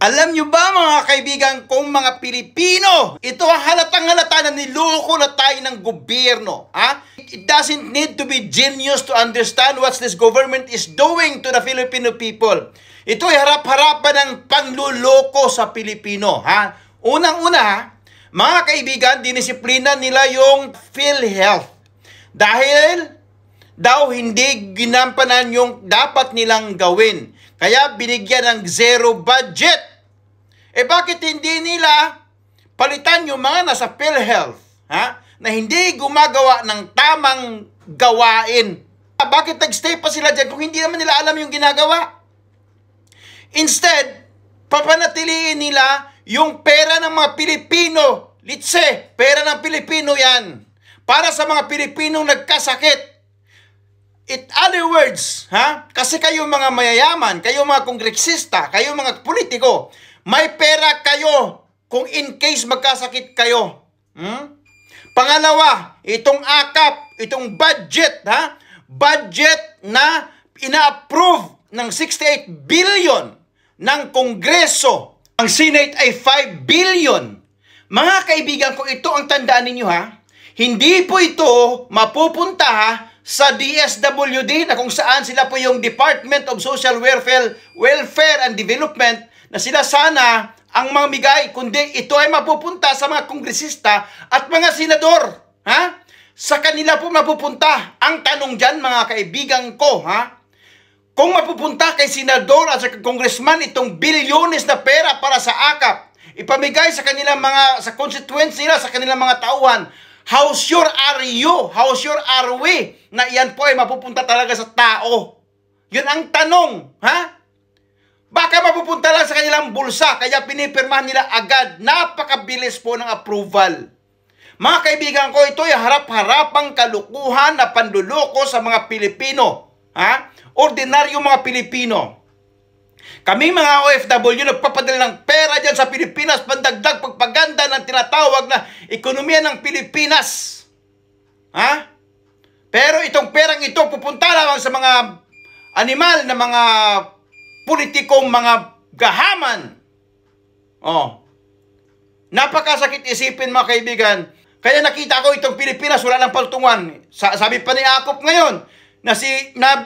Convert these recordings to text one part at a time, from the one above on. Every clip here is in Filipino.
Alam nyo ba mga kaibigan kong mga Pilipino, ito ang halatang-halata na niloko na tayo ng gobyerno. It doesn't need to be genius to understand what this government is doing to the Filipino people. Ito ay harap-harapan ng panluloko sa Pilipino. Unang-una, mga kaibigan, dinisiplina nila yung PhilHealth. Dahil daw hindi ginampanan yung dapat nilang gawin. Kaya binigyan ng zero budget. Bakit hindi nila palitan yung mga nasa PhilHealth na hindi gumagawa ng tamang gawain? Bakit nagstay pa sila dyan kung hindi naman nila alam yung ginagawa? Instead, papanatiliin nila yung pera ng mga Pilipino. Litse, pera ng Pilipino yan. Para sa mga Pilipinong nagkasakit. In other words, kasi kayo mga mayayaman, kayo mga kongresista, kayo mga politiko, may pera kayo kung in case magkasakit kayo. Pangalawa, itong AKAP, itong budget, budget na ina-approve ng 68 billion ng Kongreso. Ang Senate ay 5 billion. Mga kaibigan ko, ito ang tandaan ninyo Hindi po ito mapupunta sa DSWD na kung saan sila po yung Department of Social Welfare and Development na sila sana ang mamigay, kundi ito ay mapupunta sa mga kongresista at mga senador. Sa kanila po mapupunta. Ang tanong dyan, mga kaibigan ko, kung mapupunta kay senador at sa congressman itong bilyones na pera para sa AKAP, ipamigay sa kanilang mga, sa constituents nila, sa kanilang mga tauhan, how sure are you? How sure are we na iyan po ay mapupunta talaga sa tao? Yun ang tanong, Baka mapupunta lang sa kanilang bulsa, kaya pinipirmahan nila agad. Napakabilis po ng approval. Mga kaibigan ko, ito ay harap-harapang kalukuhan na panluloko sa mga Pilipino. Ordinaryo mga Pilipino. Kami mga OFW nagpapadala ng pera dyan sa Pilipinas, pandagdag pagpaganda ng tinatawag na ekonomiya ng Pilipinas. Pero itong perang ito pupunta lamang sa mga animal na mga politikong mga gahaman. Napakasakit isipin mga kaibigan. Kaya nakita ko itong Pilipinas wala ng paltungan. Sabi pa ni Akop ngayon na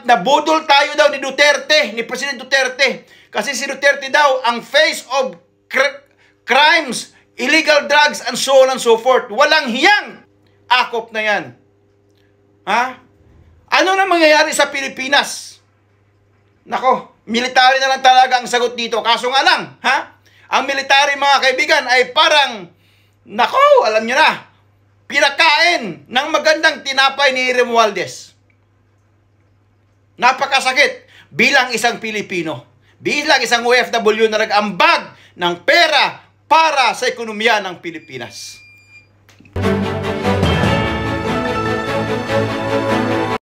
nabudol tayo daw ni Duterte, ni President Duterte. Kasi si Duterte daw ang face of crimes, illegal drugs, and so on and so forth. Walang hiyang Akop na yan. Ano na mangyayari sa Pilipinas? Nako, military na lang talaga ang sagot dito. Kaso nga lang, ang military mga kaibigan ay parang, nako, alam nyo na, pinakain ng magandang tinapay ni Romualdez. Napakasakit bilang isang Pilipino, bilang isang OFW na nag-ambag ng pera para sa ekonomiya ng Pilipinas.